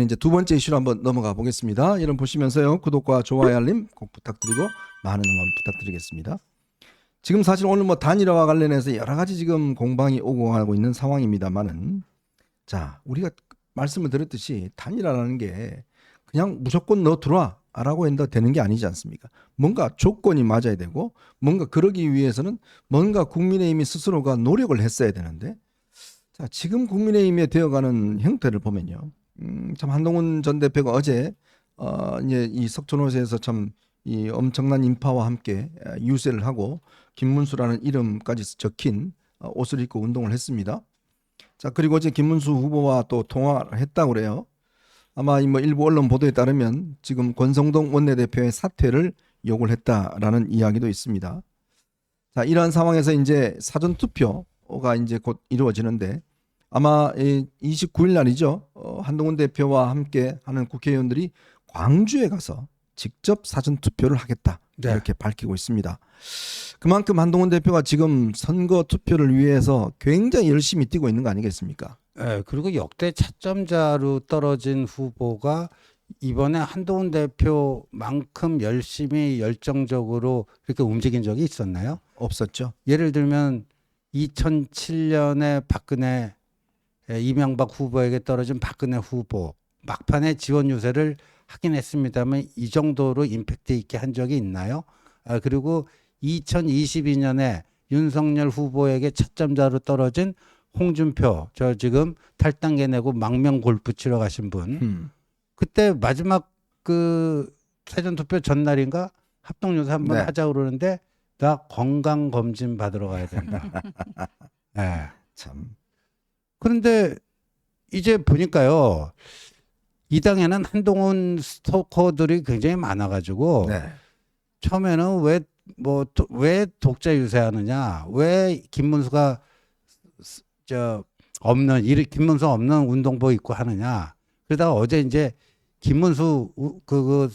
이제 두 번째 이슈로 한번 넘어가 보겠습니다. 이런 보시면서요, 구독과 좋아요, 알림 꼭 부탁드리고 많은 응원 부탁드리겠습니다. 지금 사실 오늘 뭐 단일화와 관련해서 여러 가지 지금 공방이 오고 가고 있는 상황입니다만은, 자, 우리가 말씀을 드렸듯이 단일화라는 게 그냥 무조건 너 들어와라고 한다 되는 게 아니지 않습니까? 뭔가 조건이 맞아야 되고, 뭔가 그러기 위해서는 뭔가 국민의힘이 스스로가 노력을 했어야 되는데, 자, 지금 국민의힘에 되어가는 형태를 보면요. 참 한동훈 전 대표가 어제 이제 이 석촌호수에서 참 이 엄청난 인파와 함께 유세를 하고 김문수라는 이름까지 적힌 옷을 입고 운동을 했습니다. 자, 그리고 어제 김문수 후보와 또 통화를 했다고 그래요. 아마 뭐 일부 언론 보도에 따르면 지금 권성동 원내대표의 사퇴를 요구를 했다라는 이야기도 있습니다. 자, 이러한 상황에서 이제 사전 투표가 이제 곧 이루어지는데 아마 29일 날이죠. 한동훈 대표와 함께 하는 국회의원들이 광주에 가서 직접 사전 투표를 하겠다. 네. 이렇게 밝히고 있습니다. 그만큼 한동훈 대표가 지금 선거 투표를 위해서 굉장히 열심히 뛰고 있는 거 아니겠습니까? 네, 그리고 역대 차점자로 떨어진 후보가 이번에 한동훈 대표만큼 열심히 열정적으로 그렇게 움직인 적이 있었나요? 없었죠. 예를 들면 2007년에 박근혜 이명박 후보에게 떨어진 박근혜 후보 막판에 지원 유세를 하긴 했습니다만 이 정도로 임팩트 있게 한 적이 있나요? 그리고 2022년에 윤석열 후보에게 차점자로 떨어진 홍준표, 저 지금 탈당계 내고 망명 골프 치러 가신 분, 그때 마지막 그 사전투표 전날인가 합동유세 한번 네. 하자고 그러는데 나 건강 검진 받으러 가야 된다. 네. 참. 그런데 이제 보니까요, 이 당에는 한동훈 스토커들이 굉장히 많아가지고 네. 처음에는 왜 독자 유세하느냐, 왜 김문수가 김문수 없는 운동복 입고 하느냐. 그러다가 어제 이제 김문수 그거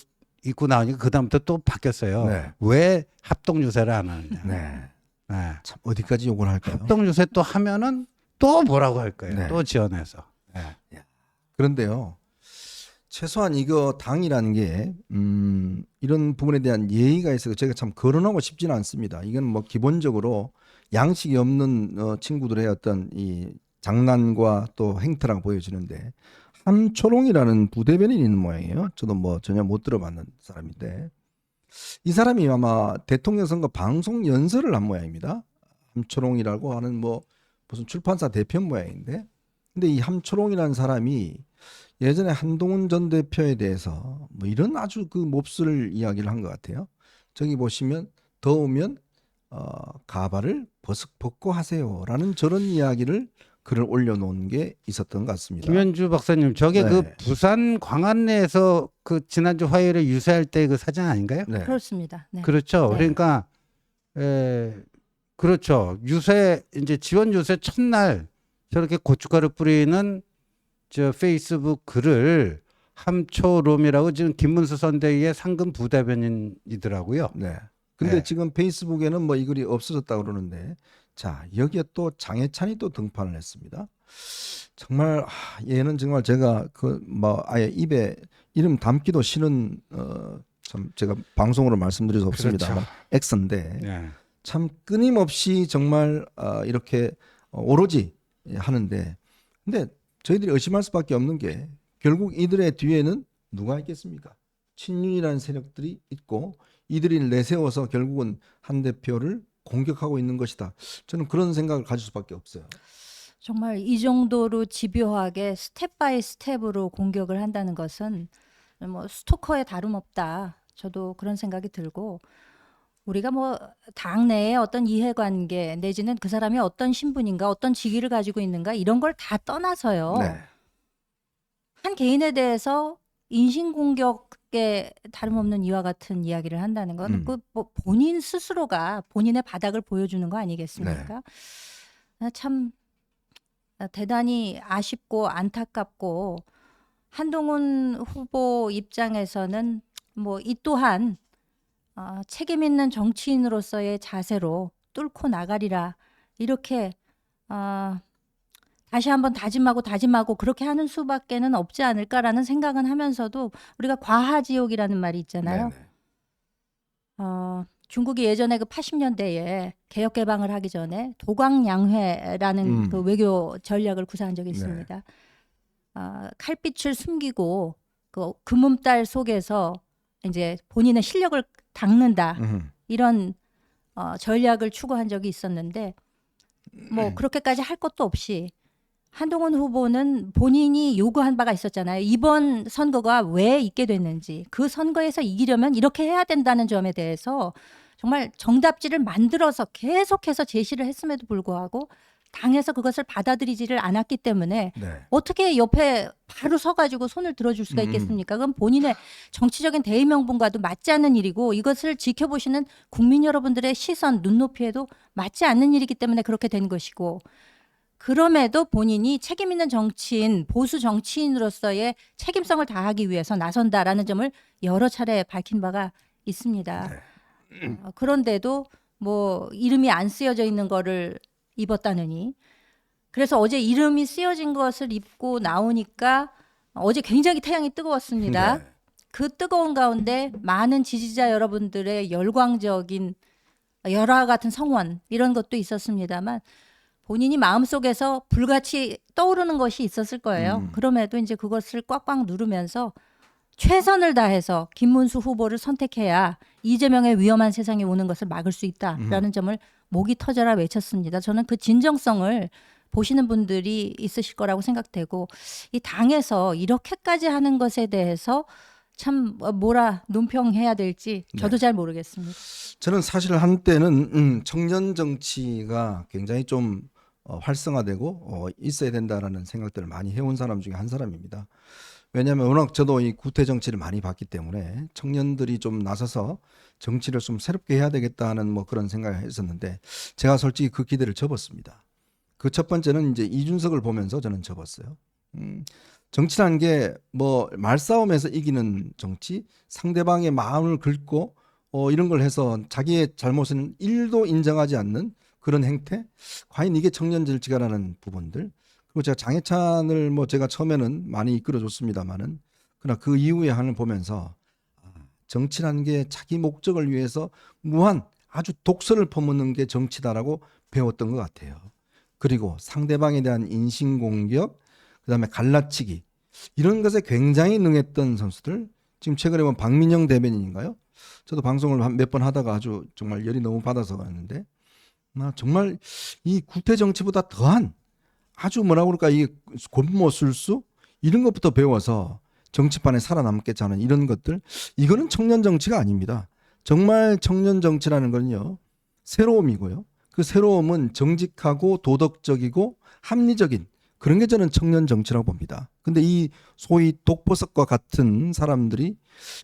입고 나오니까 그 다음부터 또 바뀌었어요. 네. 왜 합동 유세를 안 하느냐. 네. 네. 참 어디까지 요구를 할까요? 합동 유세 또 하면은 또 뭐라고 할 거예요. 네. 또 지원해서. 네. 그런데요. 최소한 이거 당이라는 게 이런 부분에 대한 예의가 있어서 제가 참 거론하고 싶지는 않습니다. 이건 뭐 기본적으로 양식이 없는 친구들의 어떤 이 장난과 또 행태라고 보여지는데 함초롱이라는 부대변인이 있는 모양이에요. 저도 뭐 전혀 못 들어봤는 사람인데 이 사람이 아마 대통령 선거 방송 연설을 한 모양입니다. 함초롱이라고 하는 뭐 무슨 출판사 대표 모양인데 근데 이 함초롱이라는 사람이 예전에 한동훈 전 대표에 대해서 뭐 이런 아주 그 몹쓸 이야기를 한 것 같아요. 저기 보시면 더우면 가발을 벗고 하세요라는 저런 이야기를 글을 올려놓은 게 있었던 것 같습니다. 김현주 박사님, 저게 네. 그 부산 광안리에서 그 지난주 화요일에 유세할 때 그 사진 아닌가요? 네. 그렇습니다. 네. 그렇죠. 네. 그러니까 그렇죠. 유세 이제 지원 유세 첫날 저렇게 고춧가루 뿌리는 저 페이스북 글을 함초롬이라고 지금 김문수 선대위의 상근 부대변인이더라고요. 네. 근데 네. 지금 페이스북에는 뭐 이 글이 없어졌다 그러는데 자 여기에 또 장해찬이 또 등판을 했습니다. 정말 얘는 정말 제가 그 뭐 아예 입에 이름 담기도 싫은 참 제가 방송으로 말씀드릴 수 없습니다만 그렇죠. 엑스인데 네. 참 끊임없이 정말 이렇게 오로지 하는데 근데 저희들이 의심할 수밖에 없는 게 결국 이들의 뒤에는 누가 있겠습니까? 친윤이라는 세력들이 있고 이들이 내세워서 결국은 한 대표를 공격하고 있는 것이다. 저는 그런 생각을 가질 수밖에 없어요. 정말 이 정도로 집요하게 스텝 바이 스텝으로 공격을 한다는 것은 뭐 스토커에 다름없다. 저도 그런 생각이 들고 우리가 뭐 당내의 어떤 이해관계 내지는 그 사람이 어떤 신분인가 어떤 직위를 가지고 있는가 이런 걸 다 떠나서요. 네. 한 개인에 대해서 인신공격에 다름없는 이와 같은 이야기를 한다는 건 그 뭐 본인 스스로가 본인의 바닥을 보여주는 거 아니겠습니까? 참 대단히 아쉽고 안타깝고 한동훈 후보 입장에서는 뭐 이 또한 책임 있는 정치인으로서의 자세로 뚫고 나가리라 이렇게 다시 한번 다짐하고 그렇게 하는 수밖에는 없지 않을까라는 생각은 하면서도 우리가 과하지옥이라는 말이 있잖아요. 네네. 중국이 예전에 그 80년대에 개혁 개방을 하기 전에 도광양회라는 그 외교 전략을 구사한 적이 네. 있습니다. 칼빛을 숨기고 그 금음달 속에서 이제 본인의 실력을 닦는다 이런 전략을 추구한 적이 있었는데 뭐 그렇게까지 할 것도 없이 한동훈 후보는 본인이 요구한 바가 있었잖아요. 이번 선거가 왜 있게 됐는지, 그 선거에서 이기려면 이렇게 해야 된다는 점에 대해서 정말 정답지를 만들어서 계속해서 제시를 했음에도 불구하고 당에서 그것을 받아들이지를 않았기 때문에 네. 어떻게 옆에 바로 서가지고 손을 들어줄 수가 있겠습니까? 그건 본인의 정치적인 대의 명분과도 맞지 않는 일이고 이것을 지켜보시는 국민 여러분들의 시선, 눈높이에도 맞지 않는 일이기 때문에 그렇게 된 것이고 그럼에도 본인이 책임 있는 정치인, 보수 정치인으로서의 책임성을 다하기 위해서 나선다라는 점을 여러 차례 밝힌 바가 있습니다. 네. 그런데도 뭐 이름이 안 쓰여져 있는 거를 입었다느니 그래서 어제 이름이 쓰여진 것을 입고 나오니까 어제 굉장히 태양이 뜨거웠습니다. 네. 그 뜨거운 가운데 많은 지지자 여러분들의 열광적인 열화 같은 성원 이런 것도 있었습니다만 본인이 마음속에서 불같이 떠오르는 것이 있었을 거예요. 그럼에도 이제 그것을 꽉꽉 누르면서 최선을 다해서 김문수 후보를 선택해야 이재명의 위험한 세상에 오는 것을 막을 수 있다라는 점을 목이 터져라 외쳤습니다. 저는 그 진정성을 보시는 분들이 있으실 거라고 생각되고 이 당에서 이렇게까지 하는 것에 대해서 참 뭐라 논평해야 될지 저도 잘 모르겠습니다. 저는 사실 한때는 청년 정치가 굉장히 좀 활성화되고 있어야 된다라는 생각들을 많이 해온 사람 중에 한 사람입니다. 왜냐하면 워낙 저도 이 구태 정치를 많이 봤기 때문에 청년들이 좀 나서서 정치를 좀 새롭게 해야 되겠다는 뭐 그런 생각을 했었는데 제가 솔직히 그 기대를 접었습니다. 그 첫 번째는 이제 이준석을 보면서 저는 접었어요. 정치라는 게 뭐 말싸움에서 이기는 정치, 상대방의 마음을 긁고 이런 걸 해서 자기의 잘못은 1도 인정하지 않는 그런 행태, 과연 이게 청년 정치가라는 부분들. 그리고 제가 장해찬을 뭐 제가 처음에는 많이 이끌어줬습니다만은 그러나 그 이후에 하는 보면서 정치라는 게 자기 목적을 위해서 무한 아주 독선을 퍼붓는 게 정치다라고 배웠던 것 같아요. 그리고 상대방에 대한 인신공격, 그다음에 갈라치기 이런 것에 굉장히 능했던 선수들. 지금 최근에 보면 박민영 대변인인가요? 저도 방송을 몇 번 하다가 아주 정말 열이 너무 받아서 갔는데 정말 이 구태 정치보다 더한 아주 뭐라고 그럴까 이 권모술수 이런 것부터 배워서 정치판에 살아남겠다는 이런 것들 이거는 청년 정치가 아닙니다. 정말 청년 정치라는 건요 새로움이고요. 그 새로움은 정직하고 도덕적이고 합리적인 그런 게 저는 청년 정치라고 봅니다. 근데 이 소위 독보석과 같은 사람들이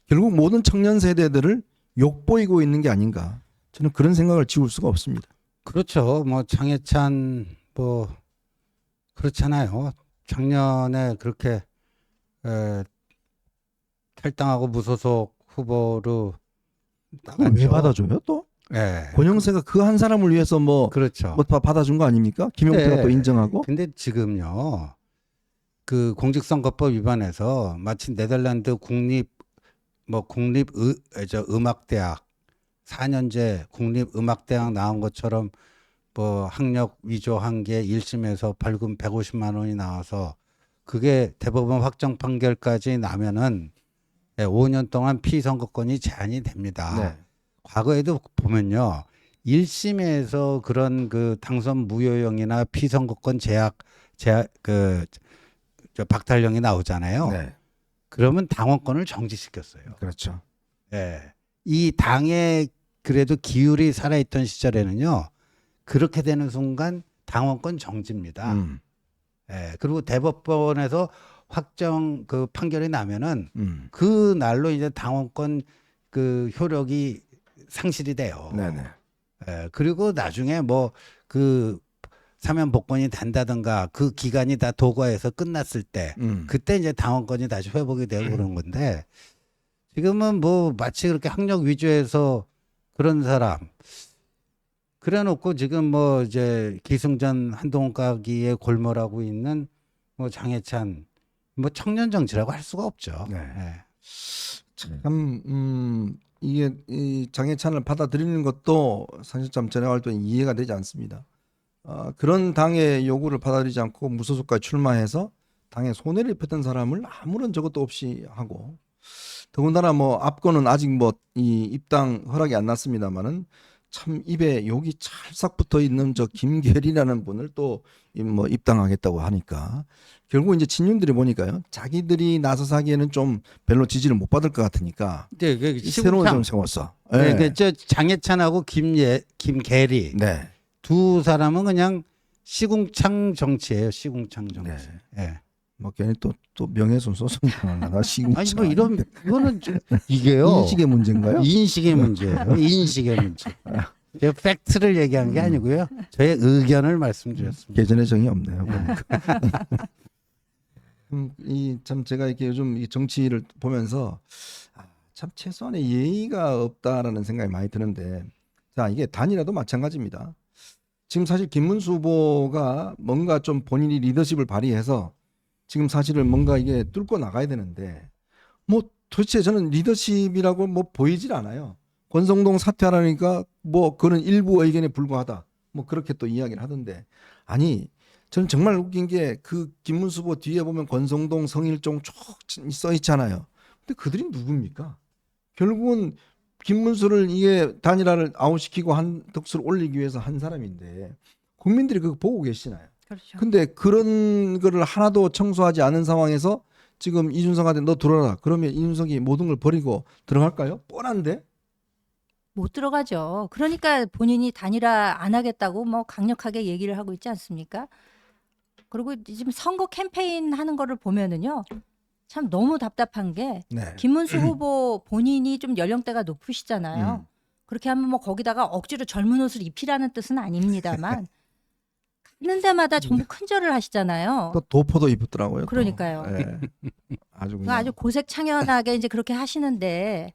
결국 모든 청년 세대들을 욕보이고 있는 게 아닌가. 저는 그런 생각을 지울 수가 없습니다. 그렇죠. 뭐 장해찬 뭐 그렇잖아요. 작년에 그렇게 탈당하고 무소속 후보로 그걸 왜 받아줘요 또? 예. 권영세가 그 한 사람을 위해서 뭐 그렇죠. 다 받아준 거 아닙니까? 김용태가 네. 또 인정하고. 근데 지금요. 그 공직선거법 위반해서 마치 네덜란드 음악대학 4년제 국립음악대학 나온 것처럼 뭐 학력 위조한 게 1심에서 벌금 150만 원이 나와서 그게 대법원 확정 판결까지 나면은 5년 동안 피선거권이 제한이 됩니다. 네. 과거에도 보면요. 1심에서 그런 그 당선 무효형이나 피선거권 박탈령이 나오잖아요. 네. 그러면 당원권을 정지시켰어요. 그렇죠. 예. 이 당의 그래도 기율이 살아있던 시절에는요. 그렇게 되는 순간 당원권 정지입니다. 예. 그리고 대법원에서 확정 그 판결이 나면은 그 날로 이제 당원권 그 효력이 상실이 돼요. 네네. 예. 그리고 나중에 뭐 그 사면 복권이 된다든가 그 기간이 다 도과해서 끝났을 때 그때 이제 당원권이 다시 회복이 되고 그런 건데 지금은 뭐 마치 그렇게 학력 위조해서 그런 사람 그래놓고 지금 뭐 이제 기승전 한동훈 가기에 골몰하고 있는 뭐 장해찬 뭐 청년 정치라고 할 수가 없죠. 네. 예. 참 이게 이 장애찬을 받아들이는 것도 사실 참 전에 할 때 이해가 되지 않습니다. 그런 당의 요구를 받아들이지 않고 무소속까지 출마해서 당에 손해를 입혔던 사람을 아무런 저것도 없이 하고 더군다나 뭐 앞거는 아직 뭐 이 입당 허락이 안 났습니다만은 참 입에 욕이 찰싹 붙어 있는 저 김계리라는 분을 또 뭐 입당하겠다고 하니까 결국 이제 친윤들이 보니까요 자기들이 나서서 하기에는 좀 별로 지지를 못 받을 것 같으니까 근데 그 이 새로운 좀 세웠어. 네, 네. 저 장해찬하고 김계리 네. 두 사람은 그냥 시궁창 정치예요. 시궁창 정치. 네. 예. 뭐 괜히 또 명예훼손 소송 당하나 시궁. 아니 뭐 이런 이거는 이게요. 인식의 문제인가요? 인식의 문제예요. 인식의 문제. 제가 팩트를 얘기한 게 아니고요. 저의 의견을 말씀드렸습니다. 개전의 정이 없네요. 보니까. 이참 제가 이렇게 요즘 이 정치를 보면서 참 최소한의 예의가 없다라는 생각이 많이 드는데 자 이게 단이라도 마찬가지입니다. 지금 사실 김문수 후보가 뭔가 좀 본인이 리더십을 발휘해서 지금 사실은 뭔가 이게 뚫고 나가야 되는데 뭐 도대체 저는 리더십이라고 뭐 보이질 않아요. 권성동 사퇴하라니까 뭐 그런 일부 의견에 불과하다. 뭐 그렇게 또 이야기를 하던데 아니 저는 정말 웃긴 게 그 김문수 후보 뒤에 보면 권성동, 성일종 쭉 써 있잖아요. 근데 그들이 누굽니까? 결국은 김문수를 이게 단일화를 아웃시키고 한 덕수를 올리기 위해서 한 사람인데 국민들이 그거 보고 계시나요? 그렇죠. 근데 그런 거를 하나도 청소하지 않은 상황에서 지금 이준석한테 너 들어라. 그러면 이준석이 모든 걸 버리고 들어갈까요? 뻔한데. 못 들어가죠. 그러니까 본인이 단일화 안 하겠다고 뭐 강력하게 얘기를 하고 있지 않습니까? 그리고 지금 선거 캠페인 하는 거를 보면은요. 참 너무 답답한 게 네. 김문수 후보 본인이 좀 연령대가 높으시잖아요. 그렇게 하면 뭐 거기다가 억지로 젊은 옷을 입히라는 뜻은 아닙니다만 가는 데마다 전부 큰절을 하시잖아요. 또 도포도 입었더라고요. 또. 그러니까요. 네. 아주 그 그냥. 아주 고색창연하게 이제 그렇게 하시는데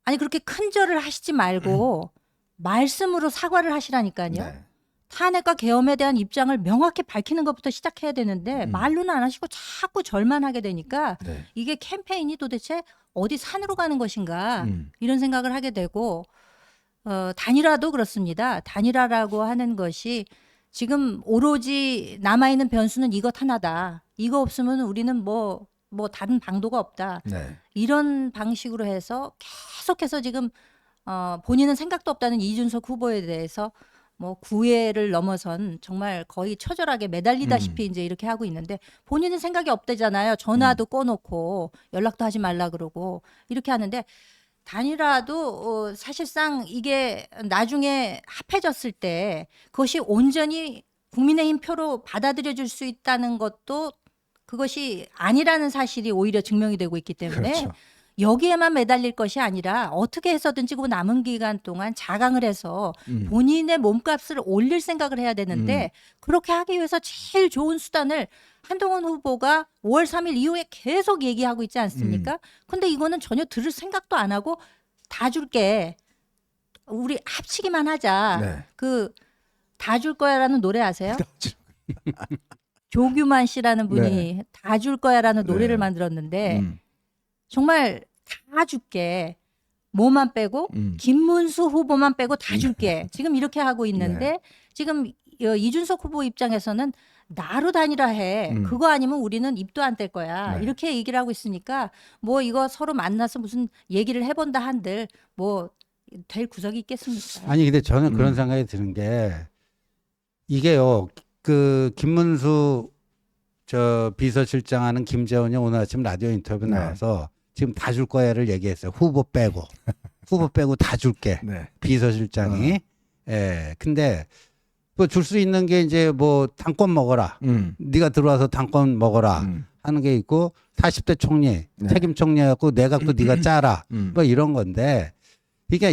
아니 그렇게 큰절을 하시지 말고 말씀으로 사과를 하시라니까요. 네. 탄핵과 계엄에 대한 입장을 명확히 밝히는 것부터 시작해야 되는데 말로는 안 하시고 자꾸 절만 하게 되니까 네. 이게 캠페인이 도대체 어디 산으로 가는 것인가 음. 이런 생각을 하게 되고 단일화도 그렇습니다. 단일화라고 하는 것이 지금 오로지 남아있는 변수는 이것 하나다. 이거 없으면 우리는 뭐 다른 방도가 없다. 네. 이런 방식으로 해서 계속해서 지금 본인은 생각도 없다는 이준석 후보에 대해서 뭐 구애를 넘어선 정말 거의 처절하게 매달리다시피 이제 이렇게 하고 있는데 본인은 생각이 없대잖아요. 전화도 꺼놓고 연락도 하지 말라 그러고 이렇게 하는데 단일화도 사실상 이게 나중에 합해졌을 때 그것이 온전히 국민의힘 표로 받아들여질 수 있다는 것도 그것이 아니라는 사실이 오히려 증명이 되고 있기 때문에 그렇죠. 여기에만 매달릴 것이 아니라 어떻게 해서든지 그 남은 기간 동안 자강을 해서 본인의 몸값을 올릴 생각을 해야 되는데 그렇게 하기 위해서 제일 좋은 수단을 한동훈 후보가 5월 3일 이후에 계속 얘기하고 있지 않습니까? 근데 이거는 전혀 들을 생각도 안 하고 다 줄게. 우리 합치기만 하자. 네. 그 다 줄 거야라는 노래 아세요? 조규만 씨라는 분이 네. 다 줄 거야라는 노래를 네. 만들었는데 정말 다 줄게. 뭐만 빼고 김문수 후보만 빼고 다 줄게. 지금 이렇게 하고 있는데 지금 이준석 후보 입장에서는 나로 단일화해. 그거 아니면 우리는 입도 안 뗄 거야. 네. 이렇게 얘기를 하고 있으니까 뭐 이거 서로 만나서 무슨 얘기를 해본다 한들 뭐 될 구석이 있겠습니까? 아니 근데 저는 그런 생각이 드는 게 이게요. 그 김문수 저 비서실장하는 김재원이 오늘 아침 라디오 인터뷰 네. 나와서 지금 다 줄 거야를 얘기했어요. 후보 빼고 후보 빼고 다 줄게. 네. 비서실장이. 예. 근데 뭐 줄 수 있는 게 이제 뭐 당권 먹어라. 네가 들어와서 당권 먹어라 하는 게 있고 40대 총리 네. 책임 총리하고 내각도 네가 짜라. 뭐 이런 건데 그러니까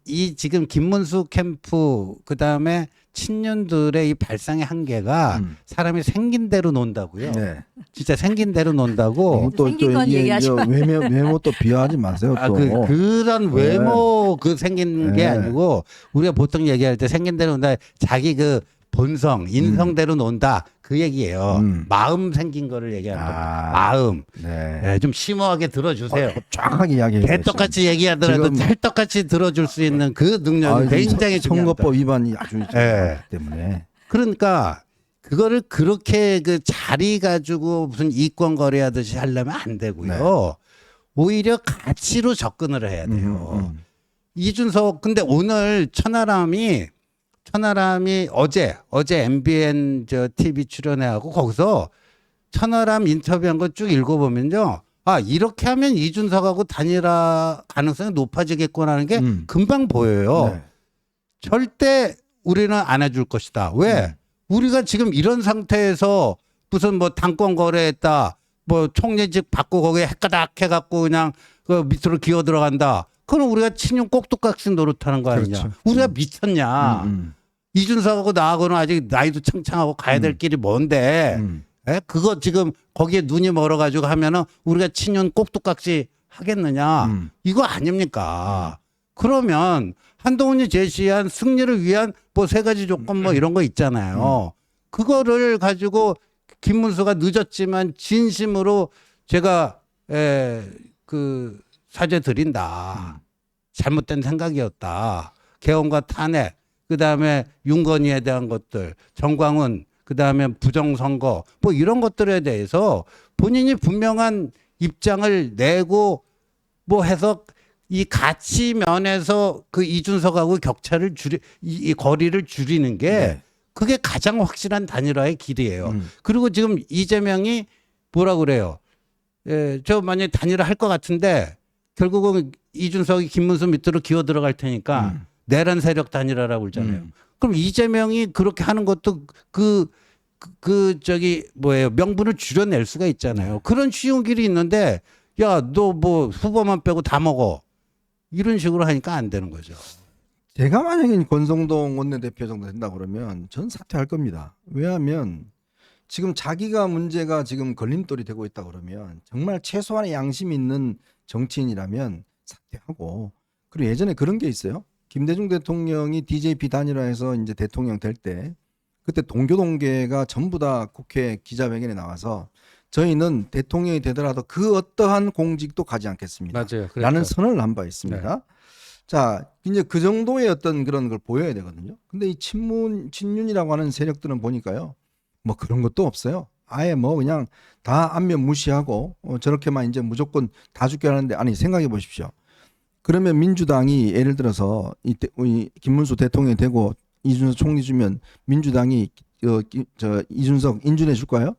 이 지금 김문수 캠프 그다음에 친윤들의 이 발상의 한계가 사람이 생긴 대로 논다고요. 네. 진짜 생긴 대로 논다고. 생긴 건 얘기하시면 외모 또 비하하지 마세요. 또. 그런 외모 그 생긴 게 네. 아니고 우리가 보통 얘기할 때 생긴 대로 논다. 자기 그 본성, 인성대로 논다. 그 얘기예요. 마음 생긴 거를 얘기하는 겁니다. 마음. 네. 네, 좀 심오하게 들어주세요. 정확하게 이야기해. 개떡같이 얘기하더라도 지금- 찰떡같이 들어줄 수 있는 그 능력이 굉장히 중요합니다. 선거법 위반이 아주 네. 중요하기 때문에. 그러니까 그거를 그렇게 그 자리 가지고 무슨 이권 거래하듯이 하려면 안 되고요. 오히려 가치로 접근을 해야 돼요. 이준석 근데 오늘 천하람이 어제 MBN 저 TV 출연해하고 거기서 천하람 인터뷰한 거 쭉 읽어보면요. 아 이렇게 하면 이준석하고 단일화 가능성이 높아지겠구나 하는 게 금방 보여요. 네. 절대 우리는 안 해줄 것이다. 왜? 우리가 지금 이런 상태에서 무슨 뭐 당권 거래했다. 뭐 총리직 받고 거기에 헷가닥 해갖고 그냥 그 밑으로 기어 들어간다. 그럼 우리가 친윤 꼭두각시 노릇하는 거 아니냐. 그렇죠. 우리가 미쳤냐. 이준석하고 나하고는 아직 나이도 창창하고 가야 될 길이 먼데 예? 그거 지금 거기에 눈이 멀어가지고 하면은 우리가 친윤 꼭두각시 하겠느냐. 이거 아닙니까. 그러면 한동훈이 제시한 승리를 위한 뭐 3가지 조건 뭐 이런 거 있잖아요. 그거를 가지고 김문수가 늦었지만 진심으로 제가 그 사죄 드린다. 잘못된 생각이었다. 개헌과 탄핵, 그다음에 윤건희에 대한 것들, 정광훈, 그다음에 부정선거 뭐 이런 것들에 대해서 본인이 분명한 입장을 내고 뭐 해서 이 가치 면에서 그 이준석하고 격차를 이 거리를 줄이는 게 네. 그게 가장 확실한 단일화의 길이에요. 그리고 지금 이재명이 뭐라 그래요? 저 만약에 단일화 할 것 같은데 결국은 이준석이 김문수 밑으로 기어 들어갈 테니까 내란 세력 단일화라고 그러잖아요. 그럼 이재명이 그렇게 하는 것도 저기 뭐예요? 명분을 줄여낼 수가 있잖아요. 그런 쉬운 길이 있는데 야, 너 뭐 후보만 빼고 다 먹어. 이런 식으로 하니까 안 되는 거죠. 제가 만약에 권성동 원내대표 정도 된다 그러면 전 사퇴할 겁니다. 왜냐하면 지금 자기가 문제가 지금 걸림돌이 되고 있다 그러면 정말 최소한의 양심 있는 정치인이라면 사퇴하고, 그리고 예전에 그런 게 있어요. 김대중 대통령이 DJP 단일화해서 이제 대통령 될 때 그때 동교동계가 전부 다 국회 기자회견에 나와서 저희는 대통령이 되더라도 그 어떠한 공직도 가지 않겠습니다. 맞아요. 라는 선언을 한 바 있습니다. 자, 이제 그 정도의 어떤 그런 걸 보여야 되거든요. 근데 이 친윤이라고 하는 세력들은 보니까요, 뭐 그런 것도 없어요. 아예 뭐 그냥 다 안면 무시하고 저렇게만 이제 무조건 다 죽게 하는데, 아니 생각해 보십시오. 그러면 민주당이 예를 들어서 이 김문수 대통령이 되고 이준석 총리 주면 민주당이 이준석 인준해 줄까요?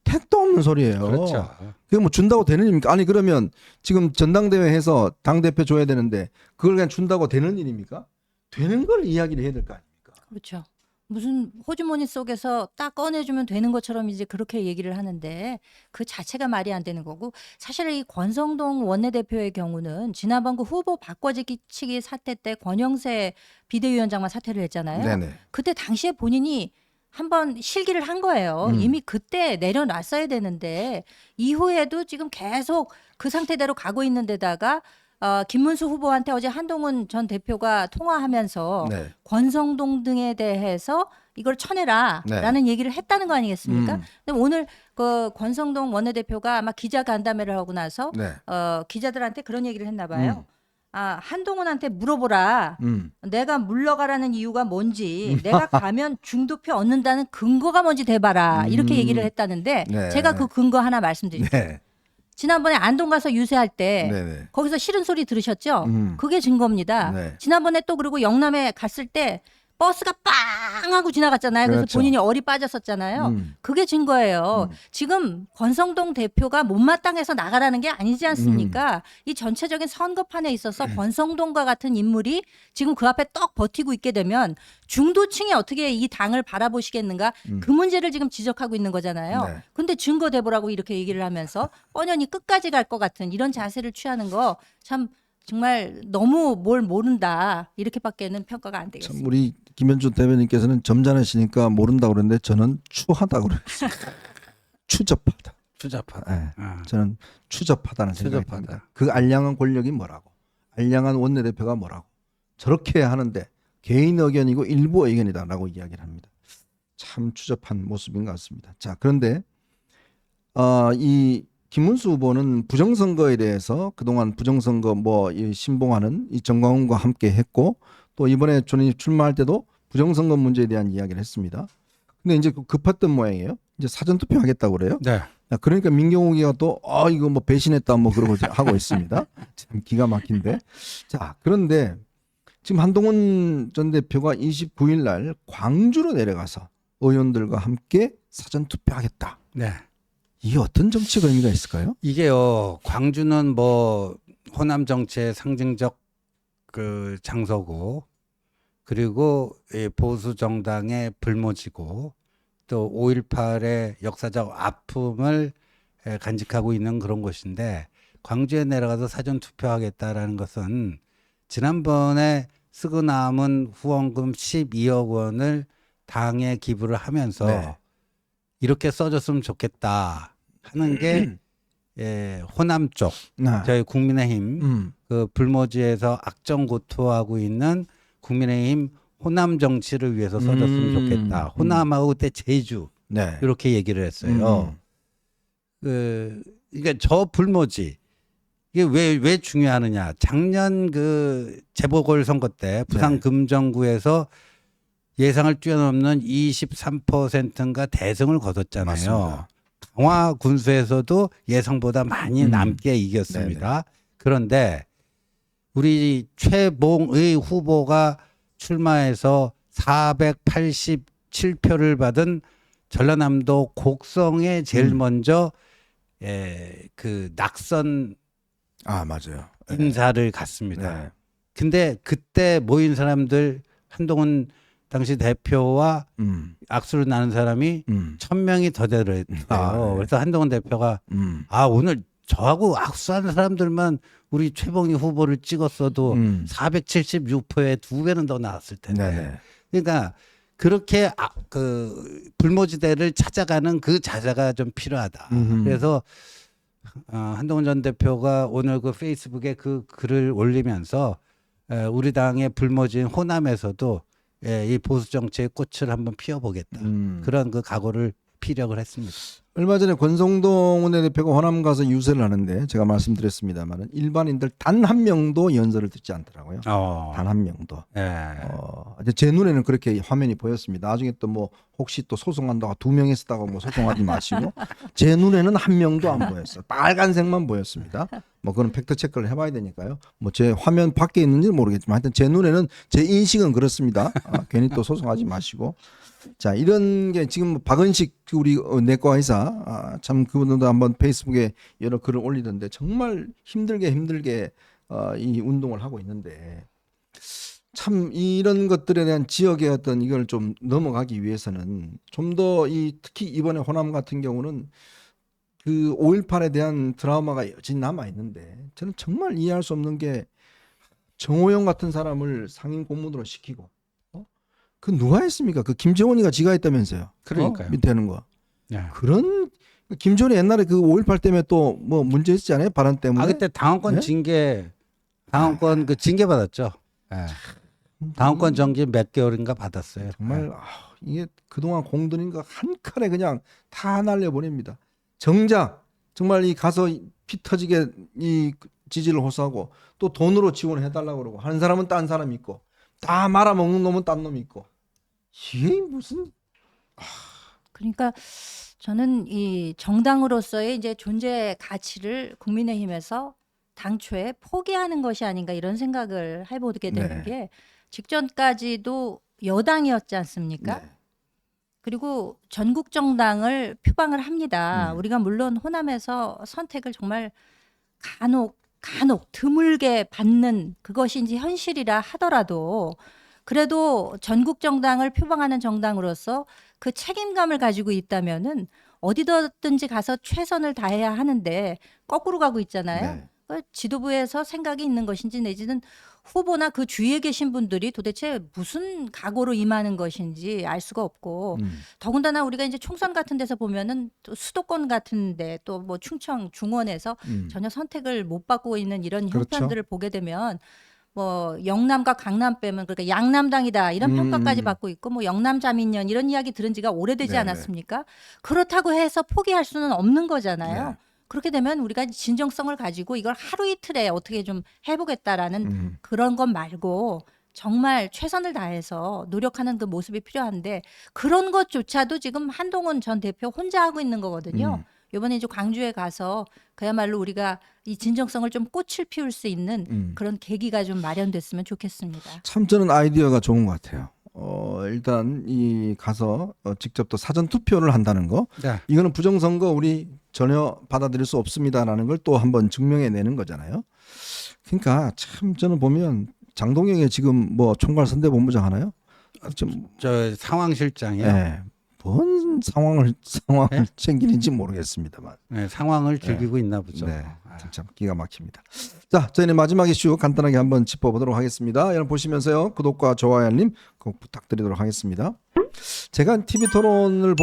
택도 없는 소리예요. 그렇죠. 그게 뭐 준다고 되는 일입니까? 아니 그러면 지금 전당대회 해서 당대표 줘야 되는데 그걸 그냥 준다고 되는 일입니까? 되는 걸 이야기를 해야 될 거 아닙니까? 그렇죠. 무슨 호주머니 속에서 딱 꺼내주면 되는 것처럼 이제 그렇게 얘기를 하는데 그 자체가 말이 안 되는 거고, 사실 이 권성동 원내대표의 경우는 지난번 그 후보 바꿔치기 사태 때 권영세 비대위원장만 사퇴를 했잖아요. 네네. 그때 당시에 본인이 한번 실기를 한 거예요. 이미 그때 내려놨어야 되는데 이후에도 지금 계속 그 상태대로 가고 있는 데다가 김문수 후보한테 어제 한동훈 전 대표가 통화하면서 네. 권성동 등에 대해서 이걸 쳐내라라는 얘기를 했다는 거 아니겠습니까? 근데 오늘 그 권성동 원내대표가 아마 기자 간담회를 하고 나서 네. 기자들한테 그런 얘기를 했나 봐요. 한동훈한테 물어보라. 내가 물러가라는 이유가 뭔지, 내가 가면 중도표 얻는다는 근거가 뭔지 대봐라. 이렇게 얘기를 했다는데 네. 제가 그 근거 하나 말씀드릴게요. 네. 지난번에 안동 가서 유세할 때 네네. 거기서 싫은 소리 들으셨죠? 그게 증거입니다. 네. 지난번에 또 그리고 영남에 갔을 때 버스가 빵 하고 지나갔잖아요. 그래서 그렇죠. 본인이 어리 빠졌었잖아요. 그게 증거예요. 지금 권성동 대표가 못마땅해서 나가라는 게 아니지 않습니까? 이 전체적인 선거판에 있어서 권성동과 같은 인물이 지금 그 앞에 떡 버티고 있게 되면 중도층이 어떻게 이 당을 바라보시겠는가? 그 문제를 지금 지적하고 있는 거잖아요. 네. 근데 증거 대보라고 이렇게 얘기를 하면서 뻔연히 끝까지 갈 것 같은 이런 자세를 취하는 거 참 정말 너무 뭘 모른다 이렇게밖에는 평가가 안 참 되겠습니다. 우리 김현주 대변인께서는 점잖으시니까 모른다고 그러는데 저는 추하다고 그랬어요. 추접하다. 추잡하다. 네. 아. 저는 추접하다는 생각이 추접하다. 듭니다. 그 알량한 권력이 뭐라고, 알량한 원내대표가 뭐라고, 저렇게 하는데 개인 의견이고 일부 의견이다라고 이야기를 합니다. 참 추접한 모습인 것 같습니다. 자, 그런데 이 김문수 후보는 부정선거에 대해서 그동안 부정선거 이 신봉하는 이 정광훈과 함께 했고 또 이번에 본인이 출마할 때도 부정선거 문제에 대한 이야기를 했습니다. 근데 이제 급했던 모양이에요. 이제 사전투표 하겠다고 그래요. 네. 그러니까 민경욱이가 또 이거 뭐 배신했다 뭐 그러고 하고 있습니다. 참 기가 막힌데. 자, 그런데 지금 한동훈 전 대표가 29일 날 광주로 내려가서 의원들과 함께 사전 투표하겠다. 네. 이게 어떤 정치적 의미가 있을까요? 이게요. 광주는 뭐 호남 정치의 상징적 그 장소고 그리고 이 보수 정당의 불모지고 또 5.18의 역사적 아픔을 간직하고 있는 그런 곳인데 광주에 내려가서 사전 투표하겠다라는 것은 지난번에 쓰고 남은 후원금 12억 원을 당에 기부를 하면서 네. 이렇게 써줬으면 좋겠다 하는 게 호남 쪽 저희 국민의힘 그 불모지에서 악정고투하고 있는 국민의힘 호남 정치를 위해서 써줬으면 좋겠다. 호남하고 그때 제주 네. 이렇게 얘기를 했어요. 그러니까 저 불모지 이게 왜 중요하느냐? 작년 그 재보궐 선거 때 부산 네. 금정구에서 예상을 뛰어넘는 23%인가 대승을 거뒀잖아요. 맞습니다. 강화 군수에서도 예상보다 많이 남게 이겼습니다. 그런데 우리 최봉의 후보가 출마해서 487표를 받은 전라남도 곡성에 제일 먼저 그 낙선 맞아요. 인사를 갔습니다. 네. 근데 그때 모인 사람들 한동훈 당시 대표와 악수를 나눈 사람이 1000명이 더 되더래요. 네. 그래서 한동훈 대표가 오늘 저하고 악수하는 사람들만 우리 최봉희 후보를 찍었어도 476표에 2배는 더 나왔을 텐데. 네네. 그러니까 그렇게 그 불모지대를 찾아가는 그 자세가 좀 필요하다. 그래서 한동훈 전 대표가 오늘 그 페이스북에 그 글을 올리면서 우리 당의 불모지인 호남에서도 이 보수 정치의 꽃을 한번 피워보겠다. 그런 그 각오를 피력을 했습니다. 얼마 전에 권성동 원내대표가 호남 가서 유세를 하는데 제가 말씀드렸습니다만 일반인들 단 한 명도 연설을 듣지 않더라고요. 단 한 명도. 제 눈에는 그렇게 화면이 보였습니다. 나중에 또 뭐 혹시 또 소송한다고 2명 있었다고 뭐 소송하지 마시고 제 눈에는 한 명도 안 보였어요. 빨간색만 보였습니다. 뭐 그런 팩트 체크를 해봐야 되니까요. 뭐 제 화면 밖에 있는지는 모르겠지만 하여튼 제 눈에는 제 인식은 그렇습니다. 괜히 또 소송하지 마시고. 자, 이런 게 지금 박은식 우리 내과 의사 참 그분도 한번 페이스북에 여러 글을 올리던데 정말 힘들게 이 운동을 하고 있는데 참 이런 것들에 대한 지역의 어떤 이걸 좀 넘어가기 위해서는 좀 더 특히 이번에 호남 같은 경우는 그 5.18에 대한 트라우마가 여전히 남아 있는데 저는 정말 이해할 수 없는 게 정호영 같은 사람을 상임 고문으로 시키고 그 누가 했습니까? 그 김정은이가 지가 했다면서요. 그러니까요. 밑에 하는 거. 네. 그런 김정은이 옛날에 그 5.18 때문에 또 뭐 문제 있지 않아요? 발언 때문에. 그때 당원권 네? 당원권 그 징계 받았죠. 당원권 정지 몇 개월인가 받았어요. 정말 이게 그동안 공들인 거 한 칼에 그냥 다 날려보냅니다. 정작 정말 이 가서 피 터지게 이 지지를 호소하고 또 돈으로 지원해달라고 그러고 하는 사람은 딴 사람이 있고 다 말아먹는 놈은 딴 놈이 있고 이게 무슨 그러니까 저는 이 정당으로서의 이제 존재 가치를 국민의힘에서 당초에 포기하는 것이 아닌가 이런 생각을 해보게 되는 네. 게 직전까지도 여당이었지 않습니까? 네. 그리고 전국 정당을 표방을 합니다. 우리가 물론 호남에서 선택을 정말 간혹 드물게 받는 그것이 이제 현실이라 하더라도 그래도 전국 정당을 표방하는 정당으로서 그 책임감을 가지고 있다면은 어디든지 가서 최선을 다해야 하는데 거꾸로 가고 있잖아요. 네. 그 지도부에서 생각이 있는 것인지 내지는 후보나 그 주위에 계신 분들이 도대체 무슨 각오로 임하는 것인지 알 수가 없고 더군다나 우리가 이제 총선 같은 데서 보면은 또 수도권 같은데 또 뭐 충청 중원에서 전혀 선택을 못 받고 있는 이런 그렇죠. 형편들을 보게 되면 뭐 영남과 강남 빼면 그러니까 양남당이다 이런 평가까지 받고 있고 뭐 영남자민련 이런 이야기 들은 지가 오래되지 네네. 않았습니까? 그렇다고 해서 포기할 수는 없는 거잖아요. 네. 그렇게 되면 우리가 진정성을 가지고 이걸 하루 이틀에 어떻게 좀 해보겠다라는 그런 것 말고 정말 최선을 다해서 노력하는 그 모습이 필요한데 그런 것조차도 지금 한동훈 전 대표 혼자 하고 있는 거거든요. 이번에 이제 광주에 가서 그야말로 우리가 이 진정성을 좀 꽃을 피울 수 있는 그런 계기가 좀 마련됐으면 좋겠습니다. 참 저는 아이디어가 좋은 것 같아요. 일단 이 가서 직접 또 사전 투표를 한다는 거, 네. 이거는 부정선거 우리 전혀 받아들일 수 없습니다라는 걸 또 한번 증명해내는 거잖아요. 그러니까 참 저는 보면 장동영이 지금 뭐 총괄 선대본부장 하나요? 좀 저 상황실장이요. 예, 뭔 상황을 네? 챙기는지 모르겠습니다만. 네, 상황을 즐기고 있나 보죠. 네, 참 기가 막힙니다. 자, 저희는 마지막 이슈 간단하게 한번 짚어보도록 하겠습니다. 여러분 보시면서요, 구독과 좋아요 알림 꼭 부탁드리도록 하겠습니다. 제가 TV 토론을